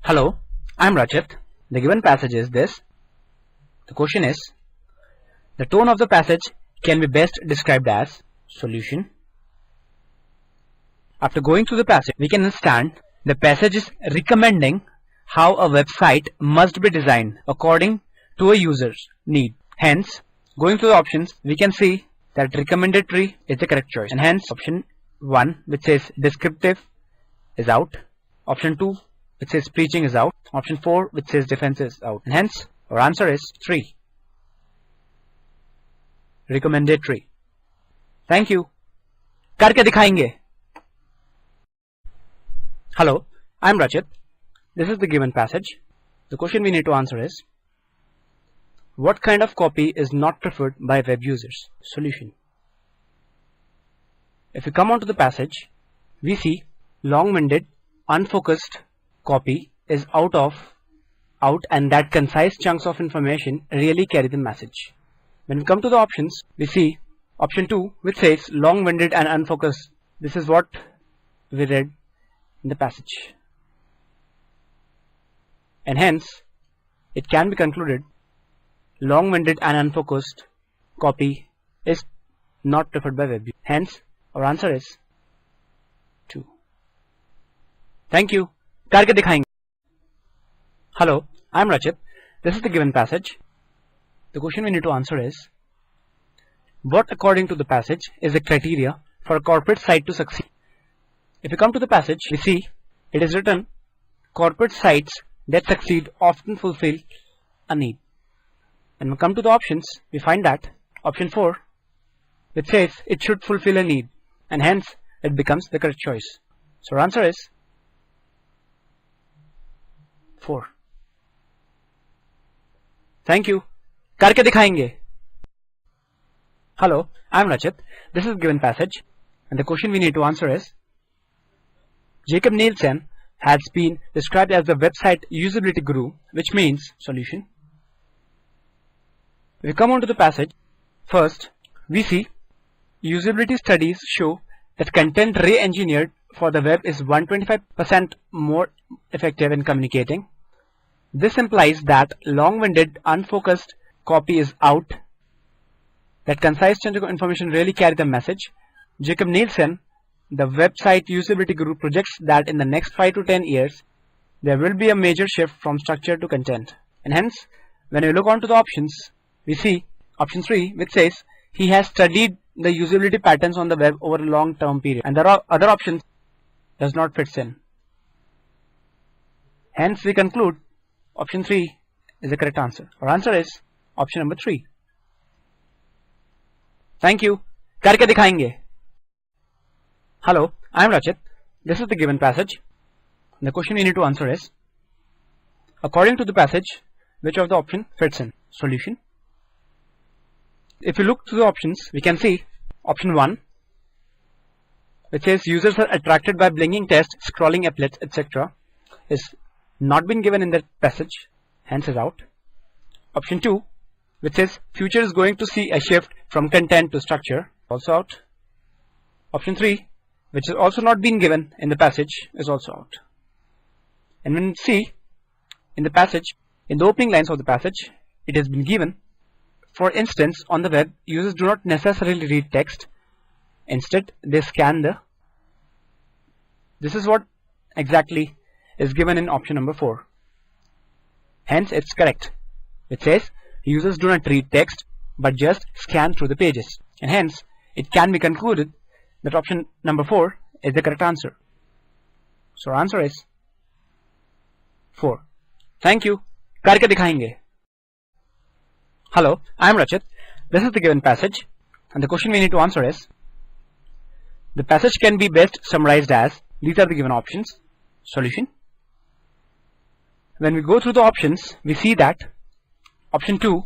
Hello, I'm Rachit. The given passage is this. The question is, the tone of the passage can be best described as solution. After going through the passage, we can understand the passage is recommending how a website must be designed according to a user's need. Hence, going through the options, we can see that recommended tree is the correct choice. And hence, option 1, which says descriptive, is out. Option 2, which says preaching, is out. Option 4, which says defense, is out. And hence, our answer is 3. Recommended tree. Thank you. करके दिखाएंगे. Hello, I'm Rachit. This is the given passage. The question we need to answer is, what kind of copy is not preferred by web users? Solution. If we come on to the passage, we see long-winded, unfocused copy is out and that concise chunks of information really carry the message. When we come to the options, we see option 2, which says long-winded and unfocused. This is what we read in the passage. And hence, it can be concluded long-winded and unfocused copy is not preferred by web users. Hence, our answer is 2. Thank you. करके दिखाएंगे. Hello, I'm Rachit. This is the given passage. The question we need to answer is, what according to the passage is the criteria for a corporate site to succeed? If we come to the passage, we see it is written, corporate sites that succeed often fulfill a need. And when we come to the options, we find that option 4, which says it should fulfill a need, and hence it becomes the correct choice. So our answer is 4. Thank you. करके दिखाएंगे. Hello, I'm Rachit. This is given passage, and the question we need to answer is, Jacob Nielsen has been described as the website usability guru, which means solution. If we come on to the passage, first we see usability studies show that content re-engineered for the web is 125% more effective in communicating. This implies that long-winded, unfocused copy is out, that concise chunks of information really carry the message. Jacob Nielsen, the website usability guru, projects that in the next 5 to 10 years, there will be a major shift from structure to content. And hence, when we look onto the options, we see option 3, which says he has studied the usability patterns on the web over a long-term period, and there are other options does not fit in. Hence, we conclude option 3 is the correct answer. Our answer is option number 3. Thank you. करके दिखाएंगे. Hello, I am Rachit. This is the given passage. The question we need to answer is, according to the passage, which of the option fits in? Solution. If you look through the options, we can see option 1, which says users are attracted by blinking text, scrolling applets, etc. is not been given in the passage, hence is out. Option 2, which says future is going to see a shift from content to structure, also out. Option 3, which is also not been given in the passage, is also out. And when we see in the passage, in the opening lines of the passage, it has been given, for instance, on the web, users do not necessarily read text. Instead, they scan the. This is what exactly is given in option number 4. Hence, it's correct. It says users do not read text but just scan through the pages. And hence, it can be concluded that option number 4 is the correct answer. So our answer is 4. Thank you. करके दिखाएंगे. Hello, I am Rachit. This is the given passage, and the question we need to answer is, the passage can be best summarized as, these are the given options. Solution. When we go through the options, we see that option 2,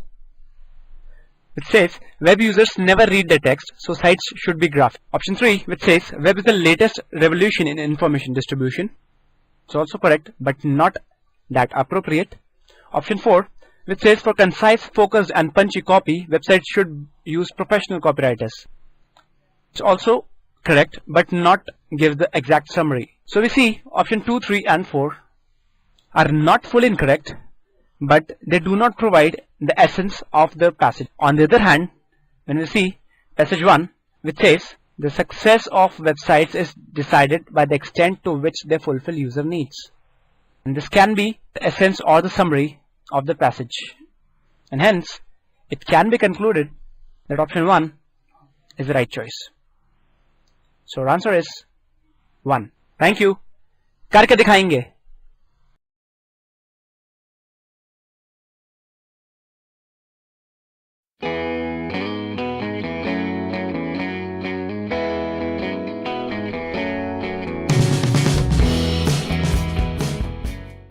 which says web users never read the text, so sites should be graphic. Option 3, which says web is the latest revolution in information distribution. It's also correct, but not that appropriate. Option 4, which says for concise, focused and punchy copy, websites should use professional copywriters. It's also correct, but not give the exact summary. So we see option 2, 3 and 4 are not fully incorrect, but they do not provide the essence of the passage. On the other hand, when we see passage 1, which says the success of websites is decided by the extent to which they fulfill user needs. And this can be the essence or the summary of the passage. And hence, it can be concluded that option 1 is the right choice. So our answer is 1. Thank you. करके दिखाएंगे.